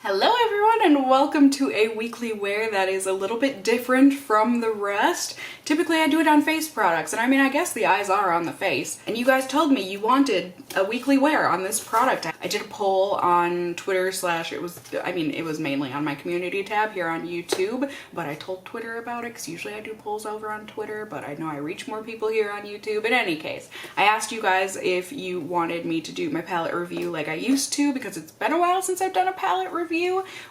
Hello everyone and welcome to a weekly wear that is a little bit different from the rest. Typically I do it on face products, and I guess the eyes are on the face. And you guys told me you wanted a weekly wear on this product. I did a poll on Twitter it was mainly on my community tab here on YouTube, but I told Twitter about it because usually I do polls over on Twitter, but I know I reach more people here on YouTube. In any case, I asked you guys if you wanted me to do my palette review like I used to, because it's been a while since I've done a palette review,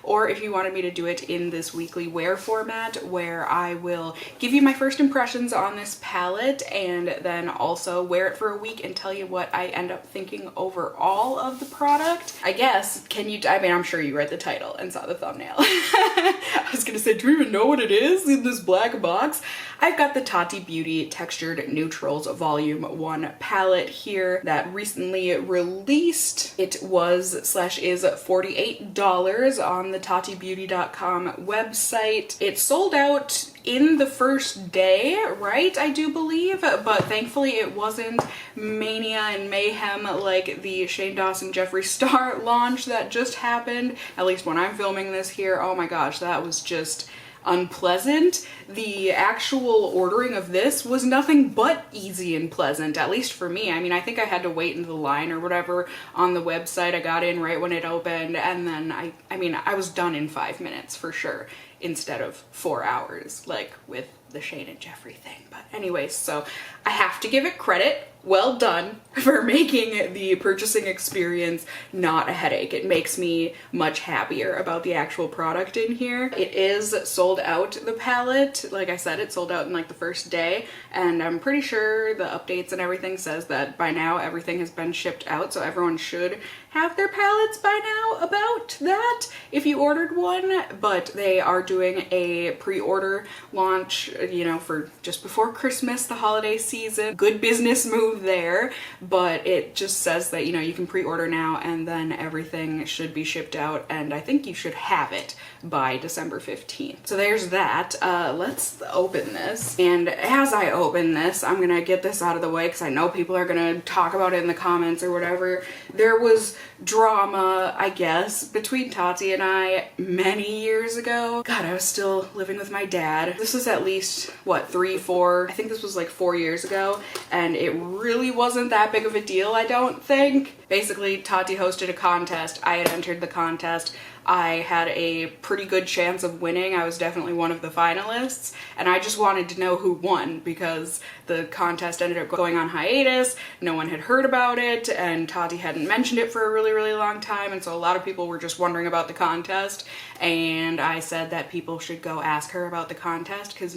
or if you wanted me to do it in this weekly wear format where I will give you my first impressions on this palette and then also wear it for a week and tell you what I end up thinking overall of the product. I guess, I'm sure you read the title and saw the thumbnail. I was gonna say, do you even know what it is in this black box? I've got the Tati Beauty Textured Neutrals Volume 1 palette here that recently released. It was/is $48 on the TatiBeauty.com website. It sold out in the first day, right? I do believe, but thankfully it wasn't mania and mayhem like the Shane Dawson Jeffree Star launch that just happened. At least when I'm filming this here, oh my gosh, that was just unpleasant. The actual ordering of this was nothing but easy and pleasant, at least for me. I think I had to wait in the line or whatever on the website. I got in right when it opened, and then I was done in 5 minutes for sure, instead of 4 hours like with the Shane and Jeffree thing. But anyways, so I have to give it credit. Well done for making the purchasing experience not a headache. It makes me much happier about the actual product in here. It is sold out, the palette. Like I said, it sold out in like the first day, and I'm pretty sure the updates and everything says that by now everything has been shipped out, so everyone should have their palettes by now about that if you ordered one. But they are doing a pre-order launch, for just before Christmas, the holiday season. Good business move there, but it just says that you can pre-order now and then everything should be shipped out, and I think you should have it by December 15th. So there's that. Let's open this, and as I open this, I'm gonna get this out of the way because I know people are gonna talk about it in the comments or whatever. There was drama, I guess, between Tati and I many years ago. God, I was still living with my dad. This was at least, what, 3, 4, I think this was like 4 years ago, and it really wasn't that big of a deal, I don't think. Basically, Tati hosted a contest. I had entered the contest. I had a pretty good chance of winning. I was definitely one of the finalists, and I just wanted to know who won because the contest ended up going on hiatus. No one had heard about it, and Tati hadn't mentioned it for a really, really long time, and so a lot of people were just wondering about the contest, and I said that people should go ask her about the contest because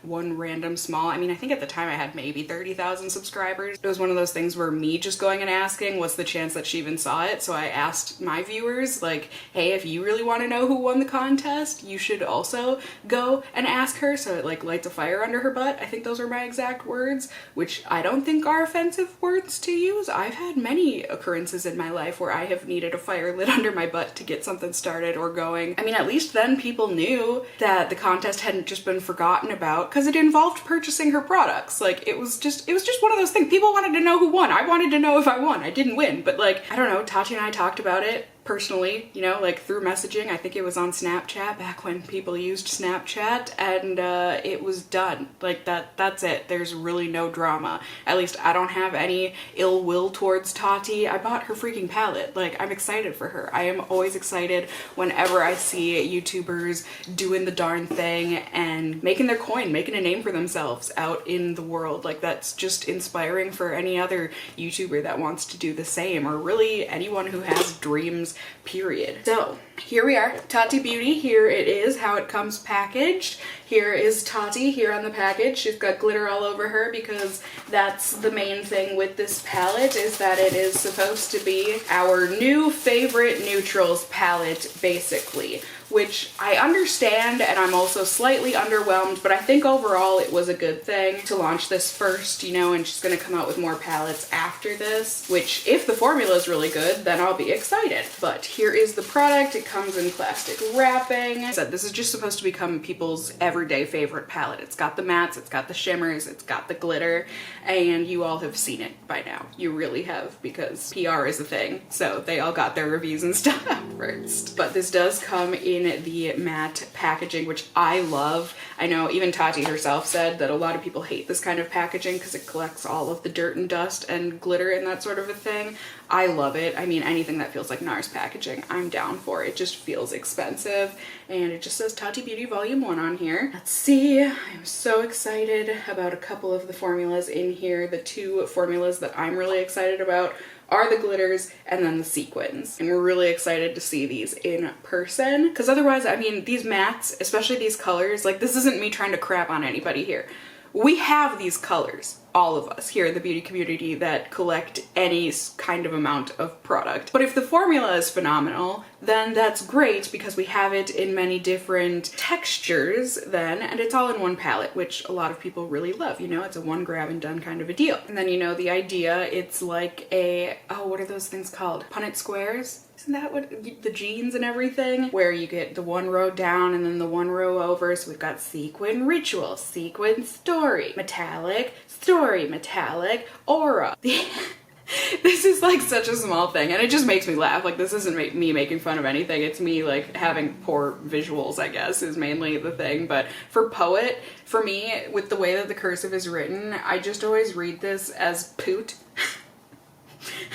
one random small, I think at the time I had maybe 30,000 subscribers. It was one of those things where me just going and asking, what's the chance that she even saw it? So I asked my viewers, like, hey, if you really want to know who won the contest, you should also go and ask her, so it like lights a fire under her butt. I think those are my exact words, which I don't think are offensive words to use. I've had many occurrences in my life where I have needed a fire lit under my butt to get something started or going. At least then people knew that the contest hadn't just been forgotten about because it involved purchasing her products. Like, it was just one of those things. People wanted to know who won. I wanted to know if I won. I didn't win, but I don't know, Tati and I talked about it personally, through messaging. I think it was on Snapchat back when people used Snapchat, and it was done. That's it. There's really no drama. At least I don't have any ill will towards Tati. I bought her freaking palette. I'm excited for her. I am always excited whenever I see YouTubers doing the darn thing and making their coin, making a name for themselves out in the world. That's just inspiring for any other YouTuber that wants to do the same, or really anyone who has dreams, period. So here we are, Tati Beauty. Here it is, how it comes packaged. Here is Tati here on the package. She's got glitter all over her because that's the main thing with this palette, is that it is supposed to be our new favorite neutrals palette, basically. Which I understand, and I'm also slightly underwhelmed, but I think overall it was a good thing to launch this first, and she's gonna come out with more palettes after this, which if the formula is really good, then I'll be excited. But here is the product. It comes comes in plastic wrapping. So this is just supposed to become people's everyday favorite palette. It's got the mattes, it's got the shimmers, it's got the glitter, and you all have seen it by now. You really have, because PR is a thing. So they all got their reviews and stuff out first. But this does come in the matte packaging, which I love. I know even Tati herself said that a lot of people hate this kind of packaging because it collects all of the dirt and dust and glitter and that sort of a thing. I love it. I mean, anything that feels like NARS packaging, I'm down for. It just feels expensive. And it just says Tati Beauty Volume 1 on here. Let's see. I'm so excited about a couple of the formulas in here. The two formulas that I'm really excited about are the glitters and then the sequins. And we're really excited to see these in person. Because otherwise, I mean, these mattes, especially these colors, like this isn't me trying to crap on anybody here. We have these colors, all of us here in the beauty community that collect any kind of amount of product. But if the formula is phenomenal, then that's great because we have it in many different textures then, and it's all in one palette, which a lot of people really love. You know, it's a one grab and done kind of a deal. And then, you know, the idea, it's like a, oh, what are those things called? Punnett squares? Isn't that what, the jeans and everything? Where you get the one row down and then the one row over. So we've got sequin ritual, sequin story, metallic, story, metallic, aura. This is like such a small thing and it just makes me laugh. Like this isn't me making fun of anything. It's me like having poor visuals, I guess, is mainly the thing. But for poet, for me, with the way that the cursive is written, I just always read this as poot.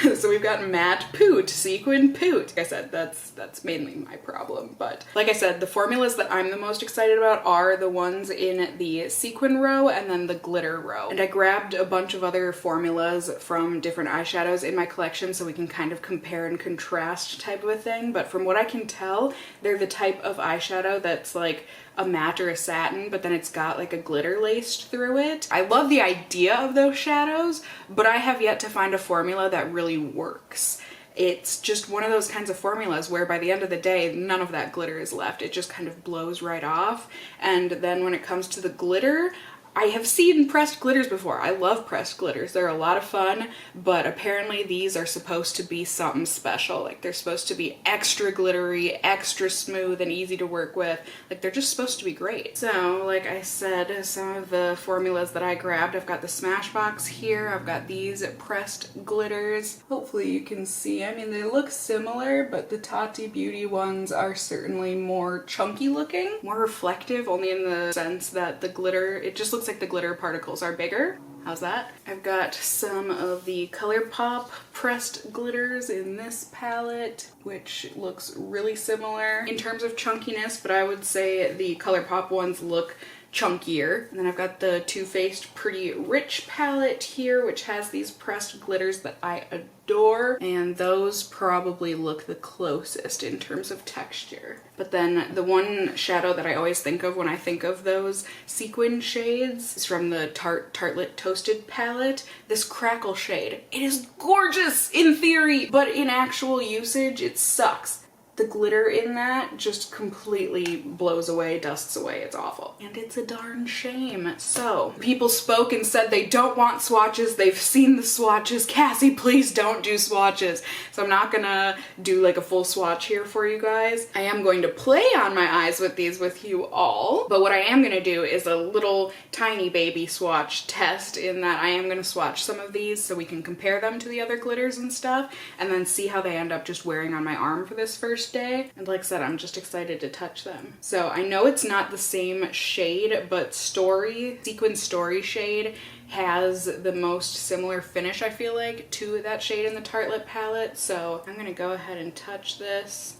So we've got matte poot, sequin poot. Like I said, that's mainly my problem. But like I said, the formulas that I'm the most excited about are the ones in the sequin row and then the glitter row. And I grabbed a bunch of other formulas from different eyeshadows in my collection so we can kind of compare and contrast type of a thing. But from what I can tell, they're the type of eyeshadow that's like a matte or a satin, but then it's got like a glitter laced through it. I love the idea of those shadows, but I have yet to find a formula that really works. It's just one of those kinds of formulas where by the end of the day, none of that glitter is left. It just kind of blows right off. And then when it comes to the glitter, I have seen pressed glitters before. I love pressed glitters. They're a lot of fun, but apparently these are supposed to be something special. Like they're supposed to be extra glittery, extra smooth and easy to work with. Like they're just supposed to be great. So like I said, some of the formulas that I grabbed, I've got the Smashbox here. I've got these pressed glitters. Hopefully you can see. I mean, they look similar, but the Tati Beauty ones are certainly more chunky looking, more reflective, only in the sense that the glitter, it just looks like the glitter particles are bigger. How's that? I've got some of the ColourPop pressed glitters in this palette, which looks really similar in terms of chunkiness, but I would say the ColourPop ones look chunkier. And then I've got the Too Faced Pretty Rich palette here, which has these pressed glitters that I adore, and those probably look the closest in terms of texture. But then the one shadow that I always think of when I think of those sequin shades is from the Tartelette Toasted palette, this Crackle shade. It is gorgeous in theory, but in actual usage, it sucks. The glitter in that just completely blows away, dusts away. It's awful. And it's a darn shame. So people spoke and said they don't want swatches. They've seen the swatches. Cassie, please don't do swatches. So I'm not gonna do like a full swatch here for you guys. I am going to play on my eyes with these with you all. But what I am gonna do is a little tiny baby swatch test in that I am gonna swatch some of these so we can compare them to the other glitters and stuff and then see how they end up just wearing on my arm for this first day. And like I said, I'm just excited to touch them. So I know it's not the same shade, but Sequin Story shade has the most similar finish, I feel like, to that shade in the Tartelette palette. So I'm gonna go ahead and touch this.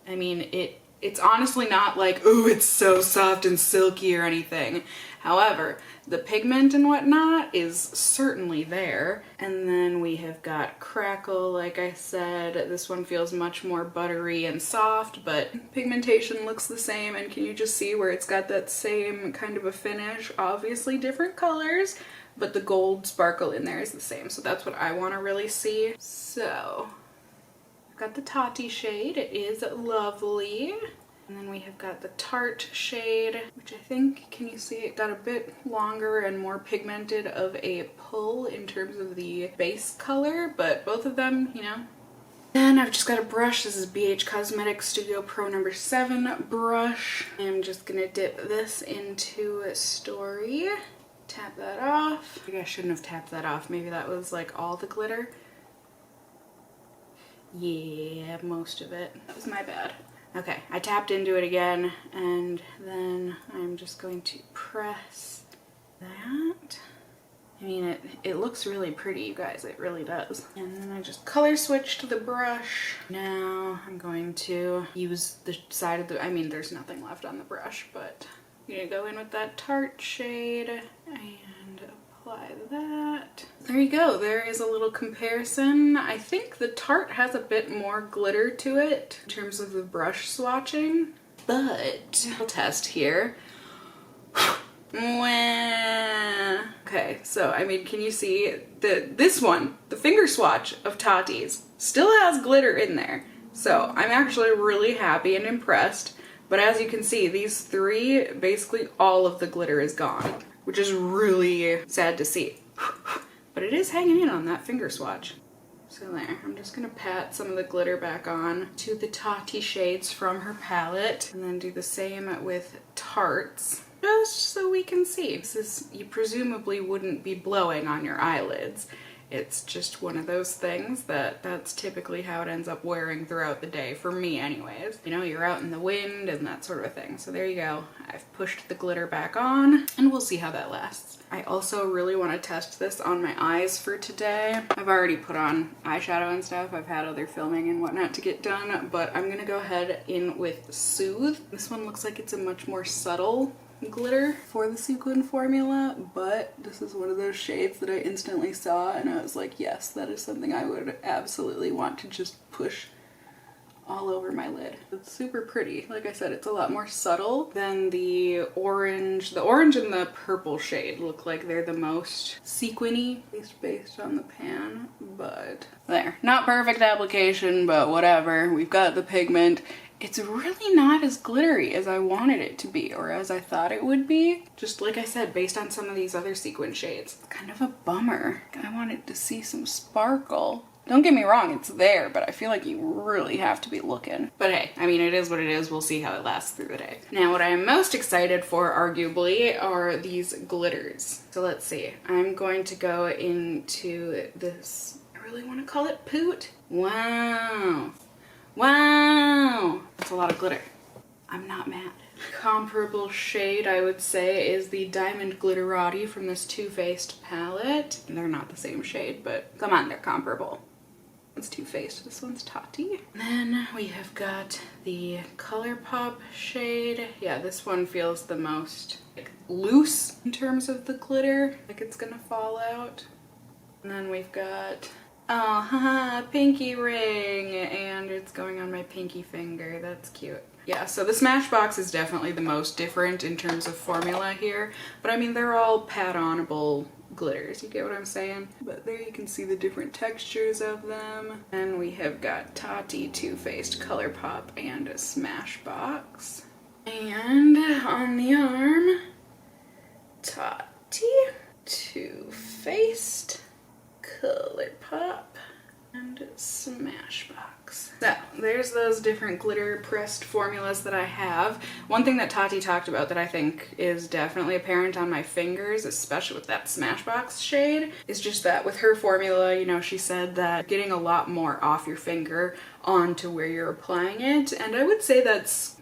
I mean, it's honestly not like, oh, it's so soft and silky or anything. However, the pigment and whatnot is certainly there. And then we have got Crackle, like I said. This one feels much more buttery and soft, but pigmentation looks the same. And can you just see where it's got that same kind of a finish? Obviously different colors, but the gold sparkle in there is the same. So that's what I want to really see. So I've got the Tati shade. It is lovely. And then we have got the Tarte shade, which I think, can you see it got a bit longer and more pigmented of a pull in terms of the base color, but both of them, you know, Then I've just got a brush. This is BH Cosmetics Studio Pro number 7 brush. I'm just gonna dip this into Story. Tap that off. Maybe I shouldn't have tapped that off. Maybe that was like all the glitter. Yeah, most of it. That was my bad. Okay, I tapped into it again, and then I'm just going to press that. I mean, it looks really pretty, you guys, it really does. And then I just color switch to the brush. Now I'm going to use the side of the, I mean, there's nothing left on the brush, but I'm gonna go in with that Tarte shade and apply that. There you go, there is a little comparison. I think the Tarte has a bit more glitter to it in terms of the brush swatching, but I'll test here. Okay, so I mean, can you see this one, the finger swatch of Tati's, still has glitter in there. So I'm actually really happy and impressed. But as you can see, these three, basically all of the glitter is gone, which is really sad to see. But it is hanging in on that finger swatch. So there, I'm just gonna pat some of the glitter back on to the Tati shades from her palette, and then do the same with Tarte's, just so we can see. This is, you presumably wouldn't be blowing on your eyelids. It's just one of those things that's typically how it ends up wearing throughout the day, for me anyways. You know, you're out in the wind and that sort of thing. So there you go. I've pushed the glitter back on, and we'll see how that lasts. I also really want to test this on my eyes for today. I've already put on eyeshadow and stuff. I've had other filming and whatnot to get done, but I'm gonna go ahead in with Soothe. This one looks like it's a much more subtle glitter for the sequin formula, but this is one of those shades that I instantly saw and I was like, yes, that is something I would absolutely want to just push all over my lid. It's super pretty. Like I said, it's a lot more subtle than the orange. The orange and the purple shade look like they're the most sequiny, at least based on the pan, but there. Not perfect application, but whatever. We've got the pigment. It's really not as glittery as I wanted it to be, or as I thought it would be. Just like I said, based on some of these other sequin shades. It's kind of a bummer. I wanted to see some sparkle. Don't get me wrong, it's there, but I feel like you really have to be looking. But hey, I mean, it is what it is. We'll see how it lasts through the day. Now, what I am most excited for, arguably, are these glitters. So let's see. I'm going to go into this, I really want to call it Poot. Wow. Wow, that's a lot of glitter. I'm not mad. Comparable shade, I would say, is the Diamond Glitterati from this Too Faced palette. They're not the same shade, but come on, they're comparable. One's Too Faced, this one's Tati. Then we have got the ColourPop shade. Yeah, this one feels the most like loose in terms of the glitter, like it's gonna fall out. And then we've got, oh, haha, pinky ring, and it's going on my pinky finger. That's cute. Yeah, so the Smashbox is definitely the most different in terms of formula here, but I mean, they're all pat-onable glitters, you get what I'm saying? But there you can see the different textures of them. And we have got Tati, Too Faced, ColourPop, and a Smashbox. And on the arm, Tati, Too Faced, ColourPop, and Smashbox. So there's those different glitter pressed formulas that I have. One thing that Tati talked about that I think is definitely apparent on my fingers, especially with that Smashbox shade, is just that with her formula, you know, she said that getting a lot more off your finger onto where you're applying it, and I would say that's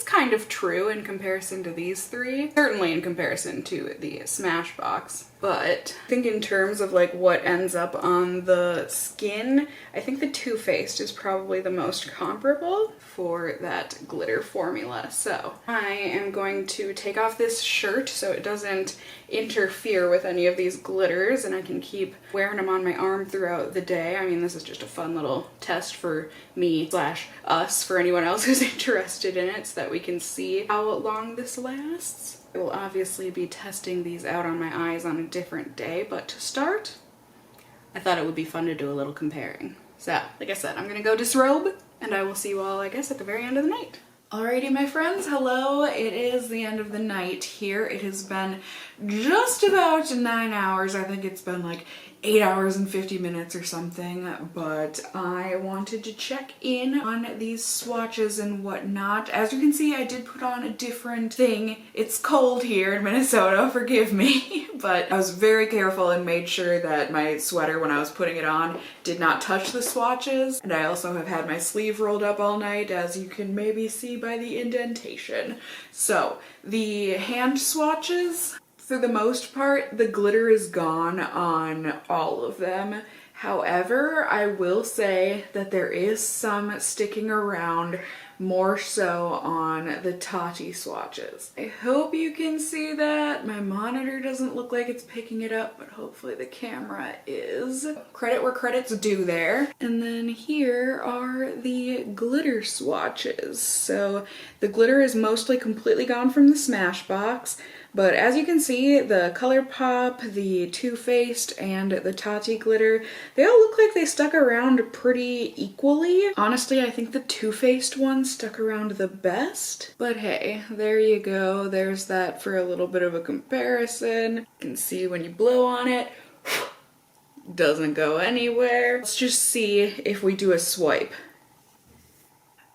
kind of true in comparison to these three. Certainly in comparison to the Smashbox. But I think in terms of like what ends up on the skin, I think the Too Faced is probably the most comparable for that glitter formula. So I am going to take off this shirt so it doesn't interfere with any of these glitters and I can keep wearing them on my arm throughout the day. I mean, this is just a fun little test for me / us, for anyone else who's interested in it, so that we can see how long this lasts. I will obviously be testing these out on my eyes on a different day, but to start, I thought it would be fun to do a little comparing. So, like I said, I'm gonna go disrobe, and I will see you all, I guess, at the very end of the night. Alrighty, my friends, hello. It is the end of the night here. It has been just about 9 hours. I think it's been like 8 hours and 50 minutes or something, but I wanted to check in on these swatches and whatnot. As you can see, I did put on a different thing. It's cold here in Minnesota, forgive me, but I was very careful and made sure that my sweater, when I was putting it on, did not touch the swatches. And I also have had my sleeve rolled up all night, as you can maybe see by the indentation. So the hand swatches, for the most part, the glitter is gone on all of them. However, I will say that there is some sticking around, more so on the Tati swatches. I hope you can see that. My monitor doesn't look like it's picking it up, but hopefully the camera is. Credit where credit's due there. And then here are the glitter swatches. So the glitter is mostly completely gone from the Smashbox. But as you can see, the ColourPop, the Too Faced, and the Tati glitter, they all look like they stuck around pretty equally. Honestly, I think the Too Faced one stuck around the best. But hey, there you go. There's that for a little bit of a comparison. You can see when you blow on it, doesn't go anywhere. Let's just see if we do a swipe.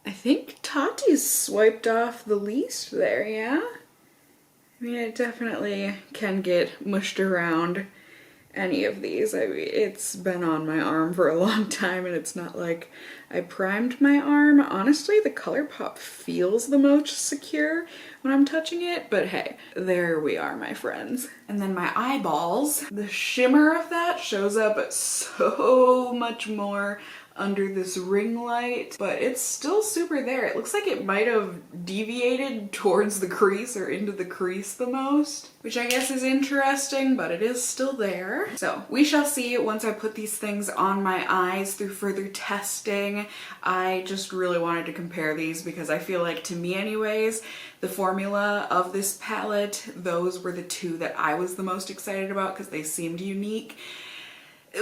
I think Tati's swiped off the least there, yeah? I mean, it definitely can get mushed around any of these. I mean, it's been on my arm for a long time, and it's not like I primed my arm. Honestly, the ColourPop feels the most secure when I'm touching it, but hey, there we are, my friends. And then my eyeballs, the shimmer of that shows up so much more under this ring light, but it's still super there. It looks like it might have deviated towards the crease or into the crease the most, which I guess is interesting, but it is still there. So we shall see once I put these things on my eyes through further testing. I just really wanted to compare these because I feel like, to me anyways, the formula of this palette, those were the two that I was the most excited about because they seemed unique.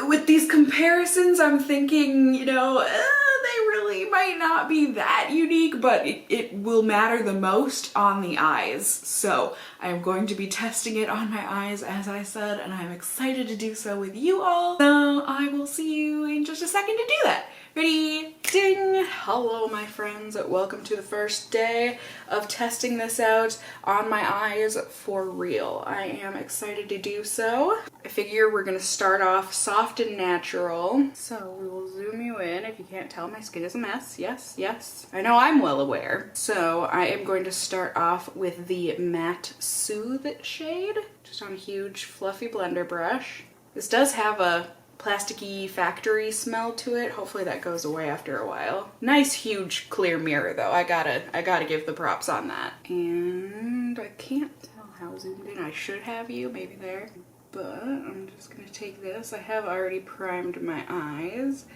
With these comparisons, I'm thinking, you know, they really might not be that unique, but it will matter the most on the eyes. So I'm going to be testing it on my eyes, as I said, and I'm excited to do so with you all. So I will see you in just a second to do that. Ready? Ding! Hello, my friends. Welcome to the first day of testing this out on my eyes for real. I am excited to do so. I figure we're gonna start off soft and natural. So we will zoom you in. If you can't tell, my skin is a mess. Yes, yes. I know, I'm well aware. So I am going to start off with the Matte Soothe shade, just on a huge fluffy blender brush. This does have a plasticky factory smell to it. Hopefully that goes away after a while. Nice huge clear mirror though. I gotta give the props on that. And I can't tell how zoomed in I should have you, maybe there. But I'm just gonna take this. I have already primed my eyes.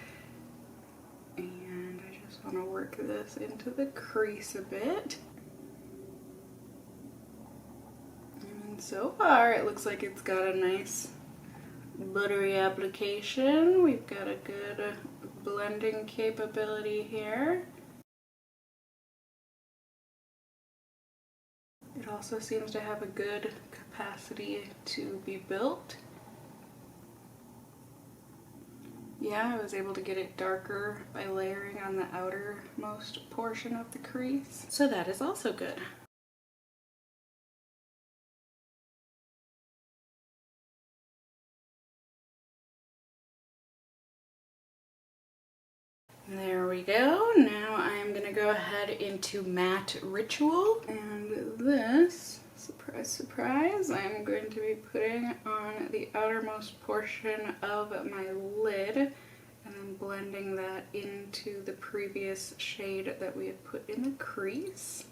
And I just wanna work this into the crease a bit. And so far it looks like it's got a nice buttery application. We've got a good blending capability here. It also seems to have a good capacity to be built. Yeah, I was able to get it darker by layering on the outermost portion of the crease. So that is also good. There we go. Now I'm gonna go ahead into Matte Ritual, and this, surprise, surprise, I'm going to be putting on the outermost portion of my lid and then blending that into the previous shade that we had put in the crease.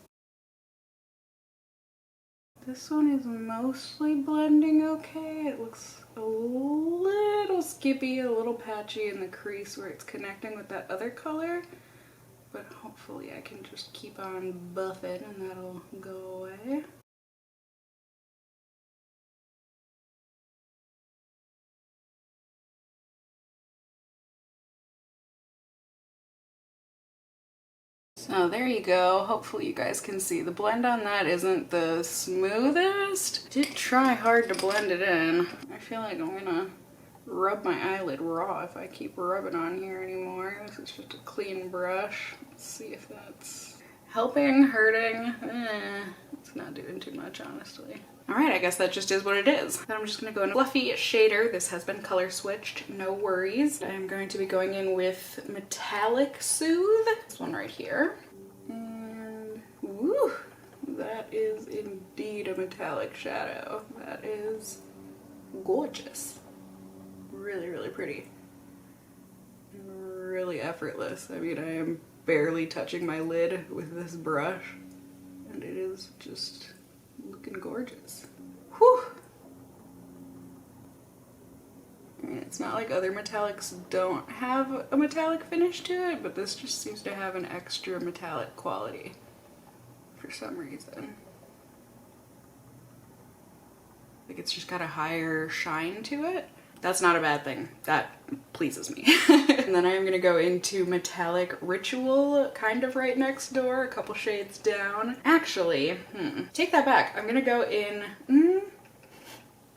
This one is mostly blending okay. It looks a little skippy, a little patchy in the crease where it's connecting with that other color, but hopefully I can just keep on buffing and that'll go away. So there you go. Hopefully you guys can see. The blend on that isn't the smoothest. I did try hard to blend it in. I feel like I'm gonna rub my eyelid raw if I keep rubbing on here anymore. This is just a clean brush. Let's see if that's helping, hurting. It's not doing too much, honestly. All right, I guess that just is what it is. Then I'm just gonna go in a fluffy shader. This has been color switched, no worries. I'm going to be going in with Metallic Soothe, this one right here. And woo, that is indeed a metallic shadow. That is gorgeous. Really, really pretty. Really effortless. I mean, I am barely touching my lid with this brush, and it is just looking gorgeous. Whew! I mean, it's not like other metallics don't have a metallic finish to it, but this just seems to have an extra metallic quality for some reason. Like it's just got a higher shine to it. That's not a bad thing. That pleases me. And then I'm gonna go into Metallic Ritual, kind of right next door, a couple shades down. Actually, take that back. I'm gonna go in,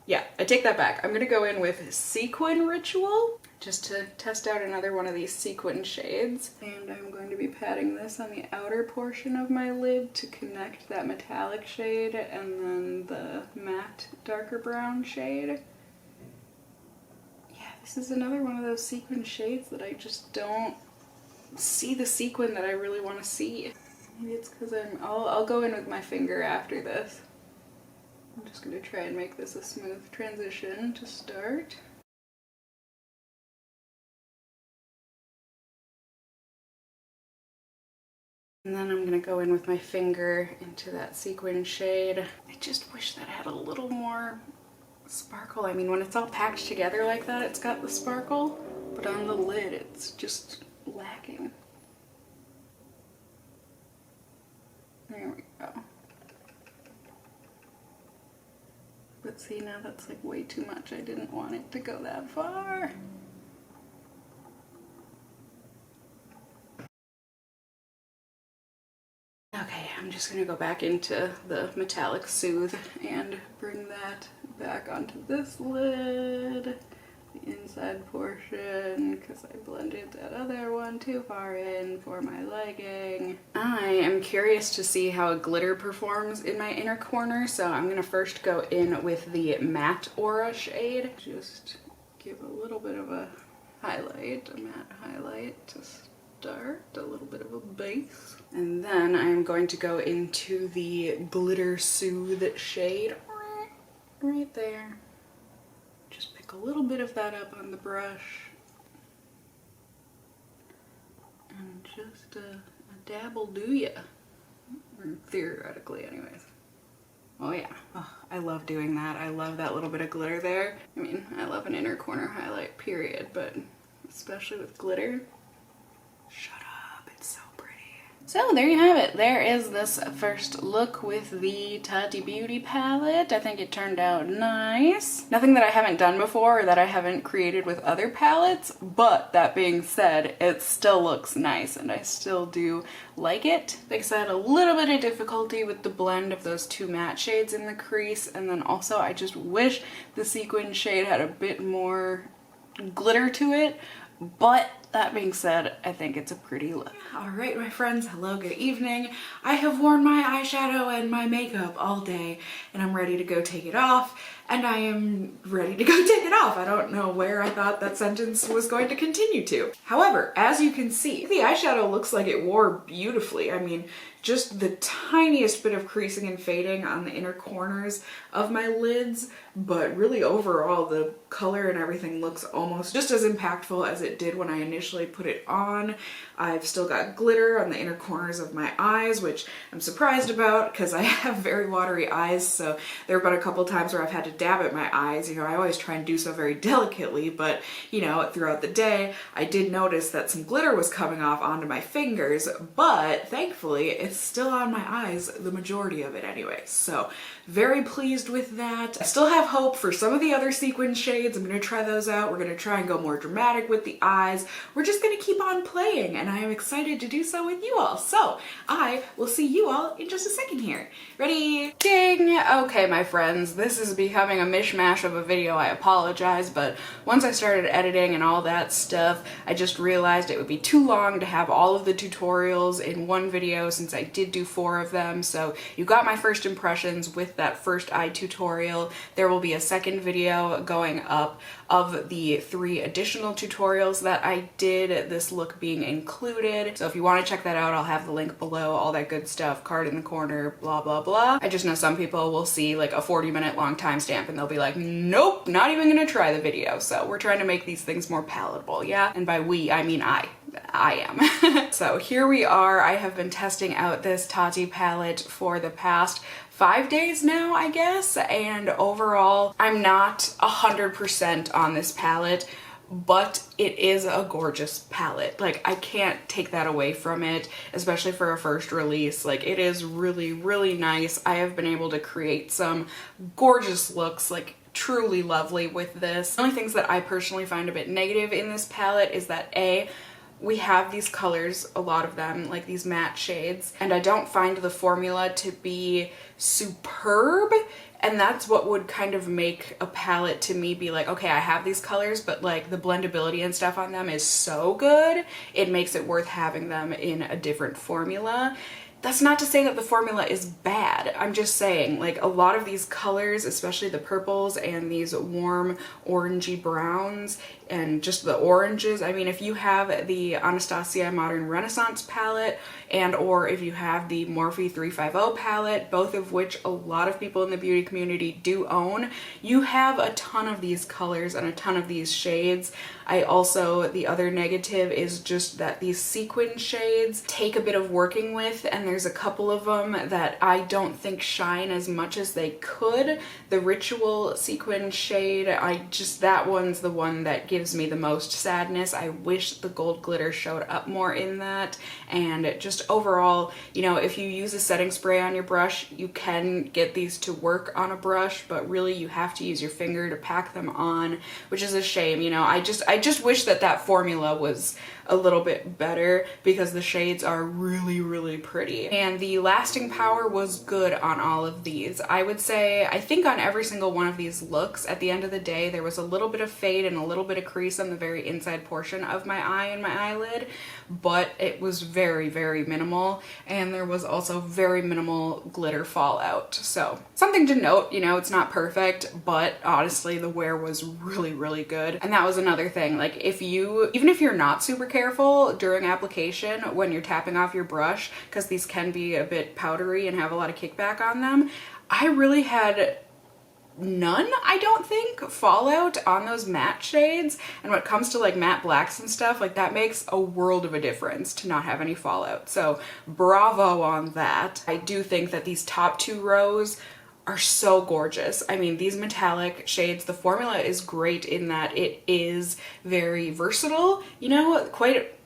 yeah, I take that back. I'm gonna go in with Sequin Ritual, just to test out another one of these sequin shades. And I'm going to be patting this on the outer portion of my lid to connect that metallic shade and then the matte darker brown shade. This is another one of those sequin shades that I just don't see the sequin that I really want to see. Maybe it's because I'll go in with my finger after this. I'm just going to try and make this a smooth transition to start. And then I'm going to go in with my finger into that sequin shade. I just wish that had a little more sparkle. I mean, when it's all packed together like that, it's got the sparkle, but on the lid, it's just lacking. There we go. But see, now that's like way too much. I didn't want it to go that far. Okay, I'm just gonna go back into the Metallic Soothe and bring that back onto this lid, the inside portion, because I blended that other one too far in for my liking. I am curious to see how glitter performs in my inner corner, so I'm gonna first go in with the Matte Aura shade. Just give a little bit of a highlight, a matte highlight to start, a little bit of a base. And then I'm going to go into the Glitter Soothe shade right there. Just pick a little bit of that up on the brush. And just a dabble do ya. Or theoretically anyways. Oh yeah. Oh, I love doing that. I love that little bit of glitter there. I mean, I love an inner corner highlight, period, but especially with glitter. Shut up, it's so pretty. So there you have it. There is this first look with the Tati Beauty palette. I think it turned out nice. Nothing that I haven't done before or that I haven't created with other palettes, but that being said, it still looks nice and I still do like it. Like I said, a little bit of difficulty with the blend of those two matte shades in the crease, and then also I just wish the sequin shade had a bit more glitter to it, but that being said, I think it's a pretty look. All right, my friends, hello, good evening. I have worn my eyeshadow and my makeup all day and I'm ready to go take it off, and I am ready to go take it off. I don't know where I thought that sentence was going to continue to. However, as you can see, the eyeshadow looks like it wore beautifully. I mean, just the tiniest bit of creasing and fading on the inner corners of my lids, but really overall the color and everything looks almost just as impactful as it did when I initially put it on. I've still got glitter on the inner corners of my eyes, which I'm surprised about because I have very watery eyes, so there have been a couple times where I've had to dab at my eyes. You know, I always try and do so very delicately, but you know, throughout the day I did notice that some glitter was coming off onto my fingers, but thankfully it's still on my eyes, the majority of it anyway. So very pleased with that. I still have hope for some of the other sequin shades. I'm gonna try those out. We're gonna try and go more dramatic with the eyes. We're just gonna keep on playing, and I am excited to do so with you all. So I will see you all in just a second here. Ready? Ding! Okay, my friends, this is becoming a mishmash of a video. I apologize, but once I started editing and all that stuff, I just realized it would be too long to have all of the tutorials in one video since I did do 4 of them. So you got my first impressions with that first eye tutorial. There will be a second video going up of the 3 additional tutorials that I did, this look being included. So if you want to check that out, I'll have the link below, all that good stuff, card in the corner, blah, blah, blah. I just know some people will see like a 40-minute long timestamp and they'll be like, nope, not even gonna try the video. So we're trying to make these things more palatable, yeah? And by we, I mean I am. So here we are. I have been testing out this Tati palette for the past 5 days now, I guess, and overall, I'm not 100% on this palette, but it is a gorgeous palette. Like, I can't take that away from it, especially for a first release. Like, it is really, really nice. I have been able to create some gorgeous looks, like truly lovely with this. The only things that I personally find a bit negative in this palette is that we have these colors, a lot of them, like these matte shades, and I don't find the formula to be superb, and that's what would kind of make a palette to me be like, okay, I have these colors, but like the blendability and stuff on them is so good, it makes it worth having them in a different formula. That's not to say that the formula is bad. I'm just saying, like, a lot of these colors, especially the purples and these warm orangey browns and just the oranges. I mean, if you have the Anastasia Modern Renaissance palette and or if you have the Morphe 350 palette, both of which a lot of people in the beauty community do own, you have a ton of these colors and a ton of these shades. The other negative is just that these sequin shades take a bit of working with, and there's a couple of them that I don't think shine as much as they could. The Ritual sequin shade, that one's the one that gives me the most sadness. I wish the gold glitter showed up more in that, and just overall, you know, if you use a setting spray on your brush, you can get these to work on a brush, but really you have to use your finger to pack them on, which is a shame. You know, I just wish that formula was a little bit better because the shades are really, really pretty. And the lasting power was good on all of these. I would say, I think on every single one of these looks, at the end of the day, there was a little bit of fade and a little bit of crease on the very inside portion of my eye and my eyelid, but it was very, very minimal. And there was also very minimal glitter fallout. So something to note, you know, it's not perfect, but honestly, the wear was really, really good. And that was another thing. Like, even if you're not super careful during application when you're tapping off your brush, because these can be a bit powdery and have a lot of kickback on them, I really had none, I don't think, fallout on those matte shades. And when it comes to like matte blacks and stuff, like that makes a world of a difference to not have any fallout. So bravo on that. I do think that these top 2 rows are so gorgeous. I mean, these metallic shades, the formula is great in that it is very versatile. You know,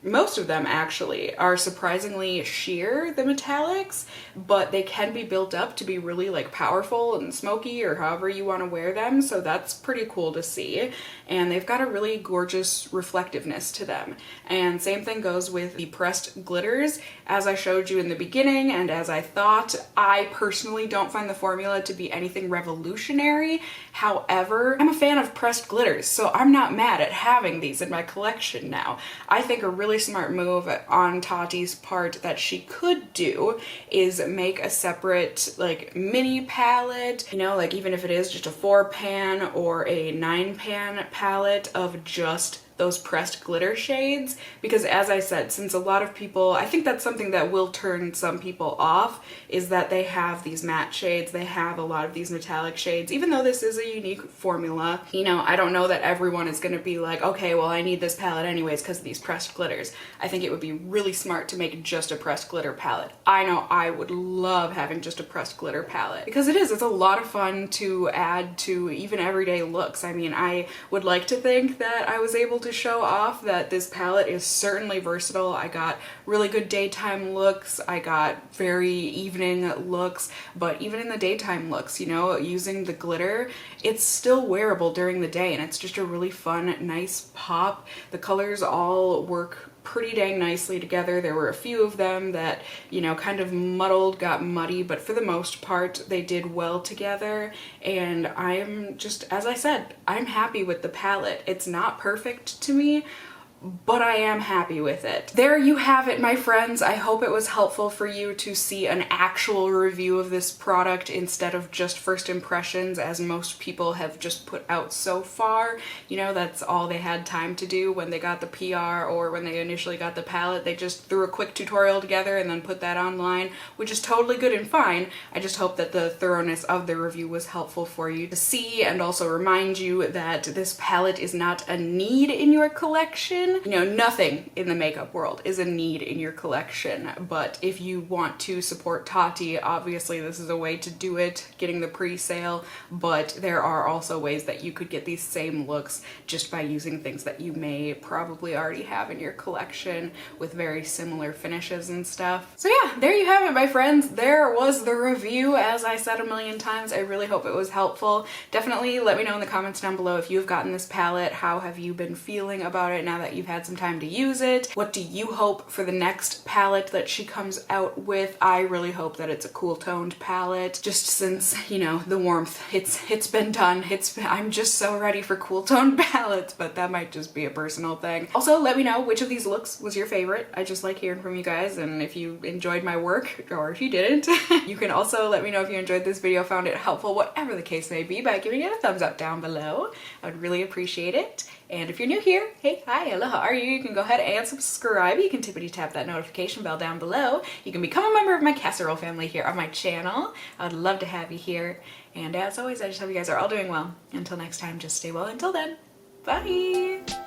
most of them actually are surprisingly sheer, the metallics, but they can be built up to be really like powerful and smoky or however you want to wear them. So that's pretty cool to see. And they've got a really gorgeous reflectiveness to them. And same thing goes with the pressed glitters. As I showed you in the beginning and as I thought, I personally don't find the formula to be anything revolutionary. However, I'm a fan of pressed glitters, so I'm not mad at having these in my collection now. I think a really smart move on Tati's part that she could do is make a separate like mini palette, you know, like even if it is just a 4-pan or a 9-pan palette of just those pressed glitter shades, because as I said, since a lot of people, I think that's something that will turn some people off, is that they have these matte shades, they have a lot of these metallic shades. Even though this is a unique formula, you know, I don't know that everyone is going to be like, okay, well I need this palette anyways because of these pressed glitters. I think it would be really smart to make just a pressed glitter palette. I know I would love having just a pressed glitter palette because it's a lot of fun to add to even everyday looks. I mean, I would like to think that I was able to to show off that this palette is certainly versatile. I got really good daytime looks, I got very evening looks, but even in the daytime looks, you know, using the glitter, it's still wearable during the day, and it's just a really fun, nice pop. The colors all work pretty dang nicely together. There were a few of them that, you know, kind of muddled, got muddy, but for the most part they did well together, and I'm just, as I said, I'm happy with the palette. It's not perfect to me, but I am happy with it. There you have it, my friends. I hope it was helpful for you to see an actual review of this product instead of just first impressions, as most people have just put out so far. You know, that's all they had time to do when they got the PR or when they initially got the palette. They just threw a quick tutorial together and then put that online, which is totally good and fine. I just hope that the thoroughness of the review was helpful for you to see, and also remind you that this palette is not a need in your collection. You know, nothing in the makeup world is a need in your collection, but if you want to support Tati, obviously this is a way to do it, getting the pre-sale, but there are also ways that you could get these same looks just by using things that you may probably already have in your collection with very similar finishes and stuff. So yeah, there you have it, my friends. There was the review. As I said a million times, I really hope it was helpful. Definitely let me know in the comments down below if you've gotten this palette. How have you been feeling about it now that you've had some time to use it? What do you hope for the next palette that she comes out with? I really hope that it's a cool toned palette, just since, you know, the warmth, it's been done. I'm just so ready for cool toned palettes, but that might just be a personal thing. Also, let me know which of these looks was your favorite. I just like hearing from you guys, and if you enjoyed my work, or if you didn't. You can also let me know if you enjoyed this video, found it helpful, whatever the case may be, by giving it a thumbs up down below. I would really appreciate it. And if you're new here, hey, hi, hello, how are you? You can go ahead and subscribe. You can tippity tap that notification bell down below. You can become a member of my casserole family here on my channel. I would love to have you here. And as always, I just hope you guys are all doing well. Until next time, just stay well until then. Bye!